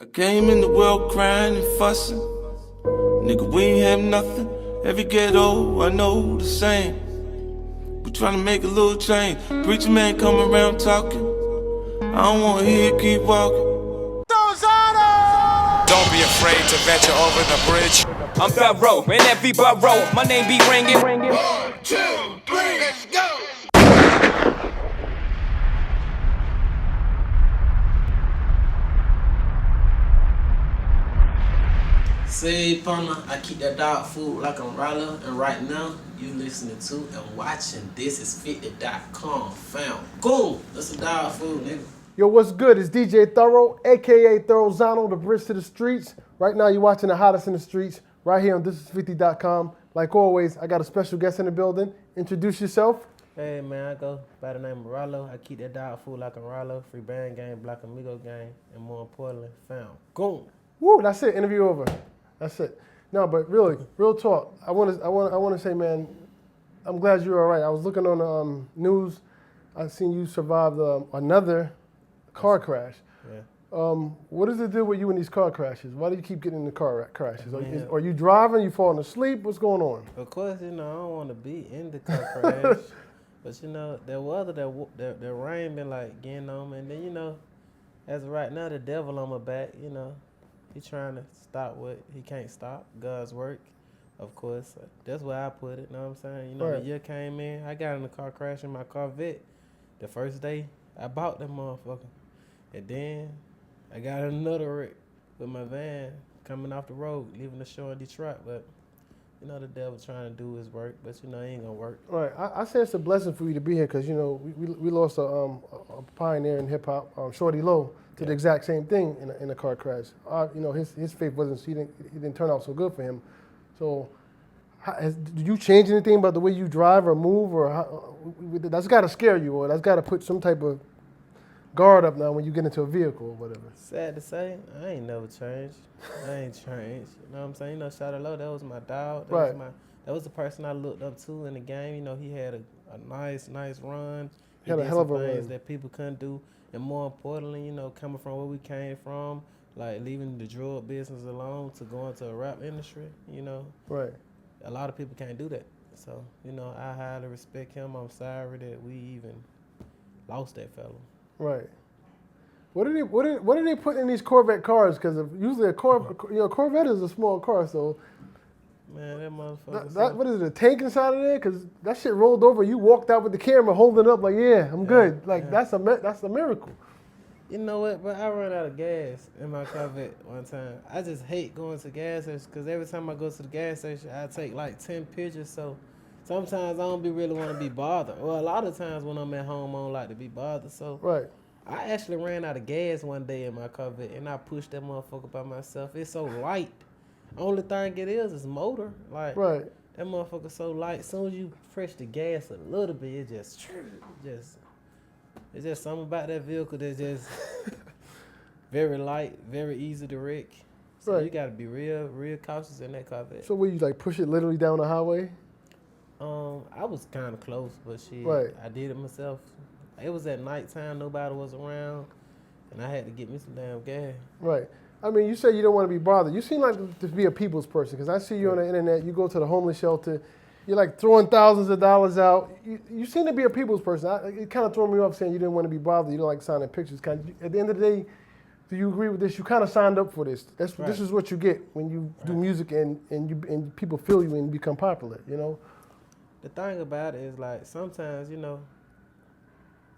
I came in the world crying and fussing. Nigga, we ain't have nothing. Every ghetto, I know the same. We tryna make a little change. Preacher man come around talking. I don't wanna hear it, keep walking. Don't be afraid to venture over the bridge. I'm Pharaoh, in every borough, my name be ringing. 1, 2, 3, let's go! Say, partner, I keep that dog food like I'm Ralo, and right now you listening to and watching This Is 50.com, fam. Go! That's a dog food, nigga. Yo, what's good? It's DJ Thorough, aka Thorozano, the bridge to the streets. Right now, you're watching the hottest in the streets right here on thisis50.com. Like always, I got a special guest in the building. Introduce yourself. Hey man, I go by the name of Ralo. I keep that dog food like I'm Ralo. Free band game, Black Amigo game, and more importantly, fam. Go! Woo, that's it. Interview over. That's it. No, but really, real talk. I want to say, man, I'm glad you're all right. I was looking on the news. I seen you survived another car crash. Yeah. What does it do with you in these car crashes? Why do you keep getting in the car crashes? Man. Are you driving? You falling asleep? What's going on? Of course, I don't want to be in the car crash, but the weather, the rain been like getting on me, and then as of right now, the devil on my back. He trying to stop what he can't stop. God's work, of course. That's where I put it. Know what I'm saying? Right. The year came in. I got in a car crash in my Corvette. The first day I bought that motherfucker, and then I got another wreck with my van coming off the road, leaving the show in Detroit. But the devil trying to do his work, but he ain't gonna work. Right. I say it's a blessing for you to be here because we lost a pioneer in hip hop, Shorty Low, to the exact same thing in a car crash. His faith wasn't. He didn't turn out so good for him. So, did you change anything about the way you drive or move, or that's got to scare you, or that's got to put some type of guard up now when you get into a vehicle or whatever? Sad to say, I ain't never changed. I ain't changed. You know what I'm saying? Shawty Low, that was my dog. That was the person I looked up to in the game. He had a nice run. He had a did hell of some a things run that people couldn't do. And more importantly, coming from where we came from, like leaving the drug business alone to go into a rap industry, Right. a lot of people can't do that. So, I highly respect him. I'm sorry that we even lost that fellow. Right. What did they put in these Corvette cars? Because usually a Corvette is a small car, so. Man, that motherfucker. What is it, a tank inside of there? Because that shit rolled over. You walked out with the camera holding it up like, yeah, I'm good. Like, that's a miracle. You know what, bro? I ran out of gas in my Corvette one time. I just hate going to gas stations because every time I go to the gas station, I take like 10 pictures. So sometimes I don't really want to be bothered. Well, a lot of times when I'm at home, I don't like to be bothered. So Right. I actually ran out of gas one day in my Corvette, and I pushed that motherfucker by myself. It's so light. Only thing it is motor. Like, Right. that motherfucker so light. As soon as you press the gas a little bit, it's just something about that vehicle that's just very light, very easy to wreck. So Right. you gotta be real cautious in that Corvette. So you like push it literally down the highway? I was kind of close, but Right. I did it myself. It was at nighttime, nobody was around, and I had to get me some damn gas. Right. I mean, you say you don't want to be bothered. You seem like to be a people's person because I see you on the internet. You go to the homeless shelter. You're like throwing thousands of dollars out. You seem to be a people's person. It kind of threw me off saying you didn't want to be bothered. You don't like signing pictures. At the end of the day, do you agree with this? You kind of signed up for this. This is what you get when you do music and people feel you and become popular. The thing about it is, like, sometimes,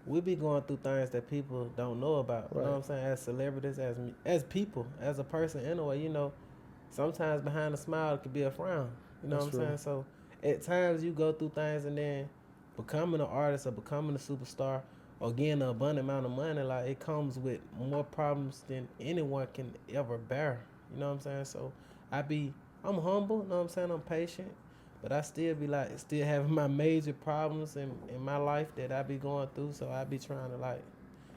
we be going through things that people don't know about. You know what I'm saying? As celebrities, as people, as a person anyway, sometimes behind a smile could be a frown. You know what I'm saying? So at times you go through things and then becoming an artist or becoming a superstar or getting an abundant amount of money, like, it comes with more problems than anyone can ever bear. You know what I'm saying? So I'm humble, you know what I'm saying? I'm patient. But I still be still having my major problems in my life that I be going through. So I be trying to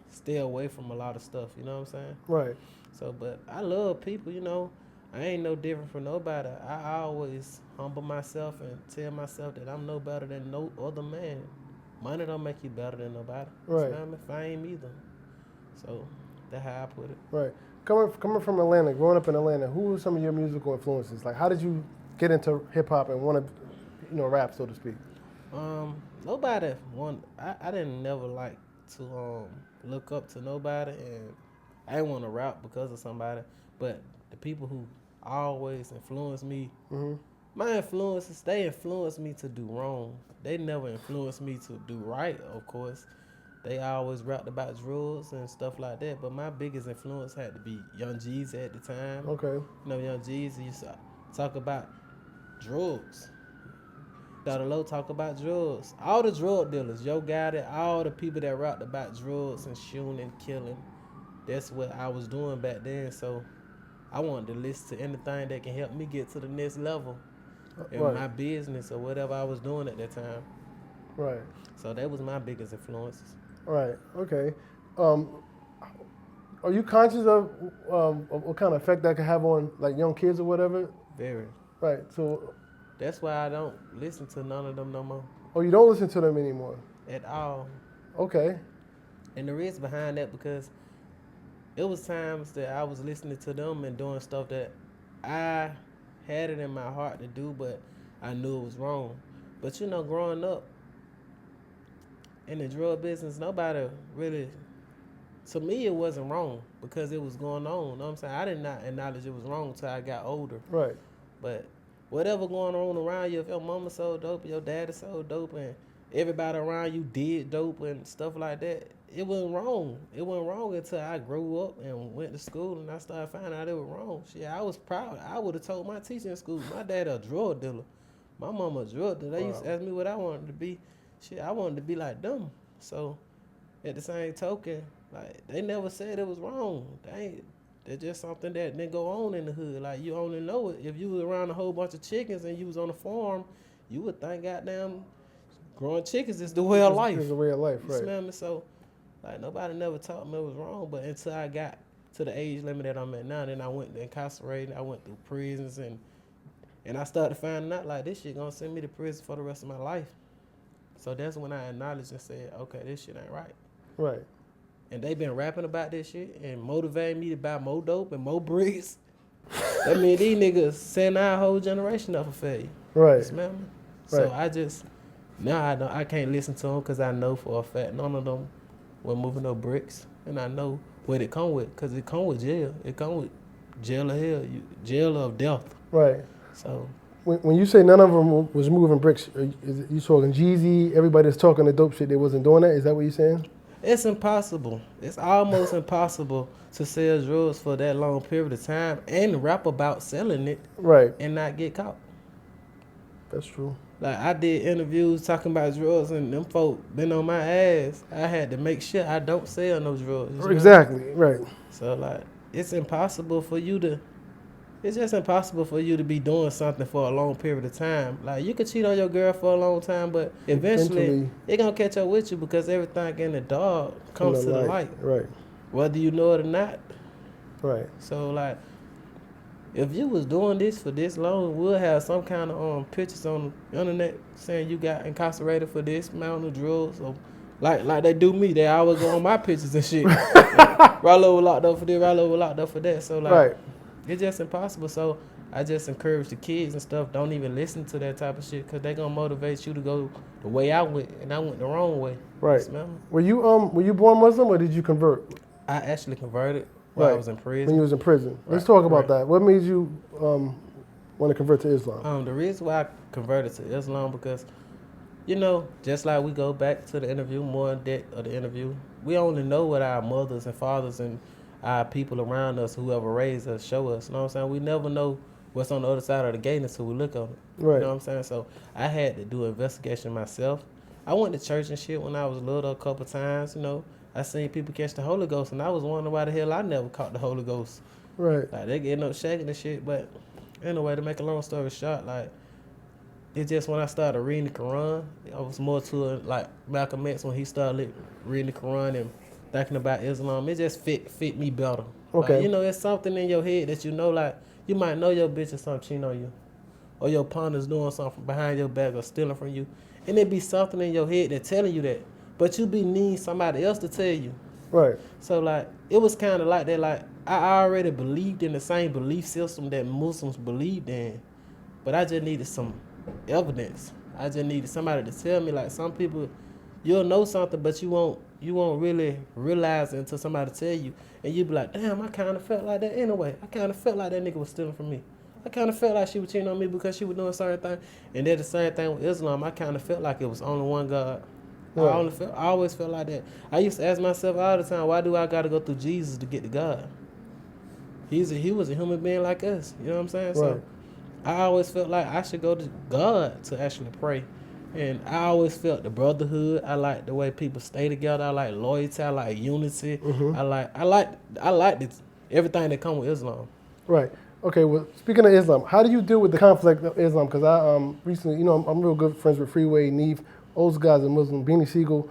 stay away from a lot of stuff. You know what I'm saying? Right. So, but I love people. I ain't no different from nobody. I always humble myself and tell myself that I'm no better than no other man. Money don't make you better than nobody. Right. Fame either. So that's how I put it. Right. coming from Atlanta, growing up in Atlanta, who were some of your musical influences? Like, how did you get into hip hop and want to, rap, so to speak? Nobody I didn't never like to look up to nobody, and I didn't want to rap because of somebody. But the people who always influenced me, my influences, they influenced me to do wrong. They never influenced me to do right, of course. They always rapped about drugs and stuff like that. But my biggest influence had to be Young Jeezy at the time. Okay. You know, Young Jeezy used to talk about drugs. Low talk about drugs. All the drug dealers, Yo Gotti, all the people that rapped about drugs and shooting and killing. That's what I was doing back then. So I wanted to listen to anything that can help me get to the next level in my business or whatever I was doing at that time. Right. So that was my biggest influences. Right. Okay. Are you conscious of what kind of effect that could have on like young kids or whatever? Very. Right. So. That's why I don't listen to none of them no more. Oh, you don't listen to them anymore? At all. Okay. And the reason behind that, because it was times that I was listening to them and doing stuff that I had it in my heart to do, but I knew it was wrong. But growing up in the drug business, nobody really, to me, it wasn't wrong because it was going on. You know what I'm saying? I did not acknowledge it was wrong until I got older. Right. But whatever going on around you, if your mama sold dope, your daddy sold dope, and everybody around you did dope and stuff like that, it wasn't wrong. It wasn't wrong until I grew up and went to school and I started finding out it was wrong. Shit, I was proud. I would have told my teacher in school, my dad a drug dealer. My mama a drug dealer. They used to ask me what I wanted to be. Shit, I wanted to be like them. So, at the same token, like, they never said it was wrong. That's just something that didn't go on in the hood. Like, you only know it. If you was around a whole bunch of chickens and you was on a farm, you would think, goddamn, growing chickens is the way of life. It's the way of life, You right. smell me? So, like, nobody never taught me it was wrong. But until I got to the age limit that I'm at now, then I went to incarcerated. I went through prisons, and I started finding out, like, this shit gonna send me to prison for the rest of my life. So that's when I acknowledged and said, okay, this shit ain't right. Right. And they been rapping about this shit and motivating me to buy more dope and more bricks. That mean these niggas send our whole generation up for failure. Right. You smell me? Right. So I can't listen to them because I know for a fact none of them were moving no bricks. And I know what it come with, because it come with jail. It come with jail of hell, jail of death. Right. So when you say none of them was moving bricks, you talking Jeezy, everybody that's talking the dope shit, they wasn't doing that? Is that what you're saying? it's impossible. It's almost impossible to sell drugs for that long period of time and rap about selling it Right. and not get caught. That's true. Like, I did interviews talking about drugs and them folk been on my ass. I had to make sure I don't sell no drugs. You know? Exactly. Right. So, like, it's impossible for you to, it's just impossible for you to be doing something for a long period of time. Like, you could cheat on your girl for a long time, but eventually it gonna catch up with you because everything in the dark comes to the light. Right. Whether you know it or not. Right. So, like, if you was doing this for this long, we'll have some kind of pictures on the internet saying you got incarcerated for this amount of drugs. Or like they do me. They always go on my pictures and shit. Ralo was locked up for this, Ralo was locked up for that. So, like, Right. it's just impossible. So I just encourage the kids and stuff, don't even listen to that type of shit because they going to motivate you to go the way I went, and I went the wrong way. Right. Smell me? Were you born Muslim or did you convert? I actually converted while I was in prison. When you was in prison. Let's Right, talk about right. that. What made you want to convert to Islam? The reason why I converted to Islam because, just like we go back to the interview, more in depth of the interview, we only know what our mothers and fathers and our people around us, whoever raised us, show us. You know what I'm saying? We never know what's on the other side of the gate until we look on it. Right. You know what I'm saying? So I had to do an investigation myself. I went to church and shit when I was little a couple times, I seen people catch the Holy Ghost, and I was wondering why the hell I never caught the Holy Ghost. Right. Like, they getting up shaking and shit, but anyway, to make a long story short, like, it's just when I started reading the Quran, I was more to it, like Malcolm X when he started reading the Quran and thinking about Islam. It just fit me better. Okay. Like, it's something in your head that like, you might know your bitch or something cheating on you, or your partner's doing something behind your back or stealing from you, and it be something in your head that telling you that, but you be needing somebody else to tell you. Right. So, like, it was kind of like that. Like I already believed in the same belief system that Muslims believed in, but I just needed some evidence. I just needed somebody to tell me. Like some people, you'll know something, but you won't really realize it until somebody tell you, and you be like, damn, I kind of felt like that anyway. I kind of felt like that nigga was stealing from me. I kind of felt like she was cheating on me because she was doing certain thing. And then the same thing with Islam. I kind of felt like it was only one God. Right. I always felt like that. I used to ask myself all the time, why do I got to go through Jesus to get to God? He was a human being like us. You know what I'm saying? Right. So I always felt like I should go to God to actually pray. And I always felt the brotherhood. I like the way people stay together. I like loyalty. I like unity. I like this, everything that come with Islam. Right. Okay. Well, speaking of Islam, how do you deal with the conflict of Islam? Because I recently, I'm real good friends with Freeway, Neve, those guys are Muslim, Beanie Siegel.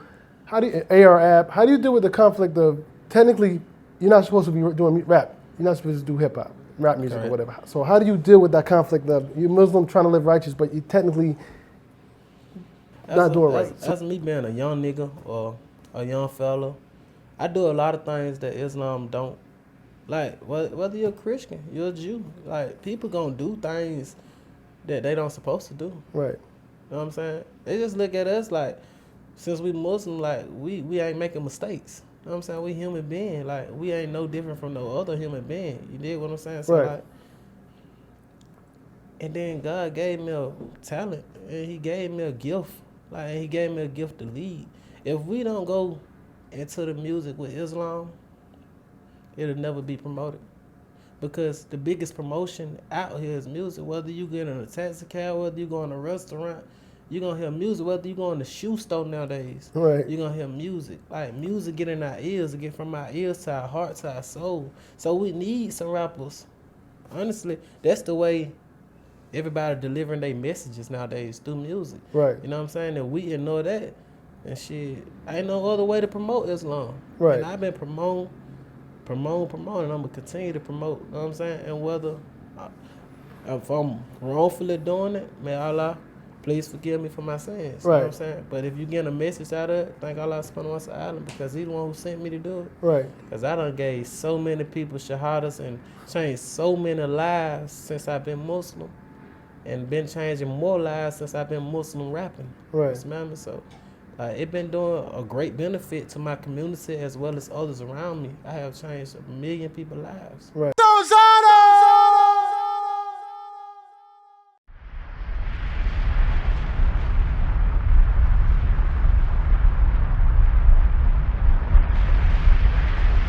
AR Ab? How do you deal with the conflict of technically you're not supposed to be doing rap? You're not supposed to do hip hop, rap music or whatever. So how do you deal with that conflict of you're Muslim trying to live righteous, but you technically not doing right? That's me being a young nigga or a young fella. I do a lot of things that Islam don't. Like, whether you're a Christian, you're a Jew. Like, people gonna do things that they don't supposed to do. Right. You know what I'm saying? They just look at us like, since we Muslim, like, we ain't making mistakes. You know what I'm saying? We human being. Like, we ain't no different from no other human being. You dig what I'm saying? So, Right. like, and then God gave me a talent, and he gave me a gift. Like, he gave me a gift to lead. If we don't go into the music with Islam, it'll never be promoted. Because the biggest promotion out here is music. Whether you get in a taxi cab, whether you go in a restaurant, you're going to hear music. Whether you go in the shoe store nowadays, Right. you're going to hear music. Like, music get in our ears, it get from our ears to our heart to our soul. So we need some rappers. Honestly, that's the way everybody delivering their messages nowadays, through music. Right. You know what I'm saying? And we ignore that. And shit, ain't no other way to promote Islam. Right. And I've been promoting, and I'm gonna continue to promote. You know what I'm saying? And whether if I'm wrongfully doing it, may Allah please forgive me for my sins. You know what I'm Right. saying? But if you getting a message out of it, thank Allah subhanahu wa ta'ala, because he's the one who sent me to do it. Right. Because I done gave so many people shahadas and changed so many lives since I've been Muslim, and been changing more lives since I've been Muslim rapping. Right. You know what I mean? So it been doing a great benefit to my community as well as others around me. I have changed 1 million people's lives. Right.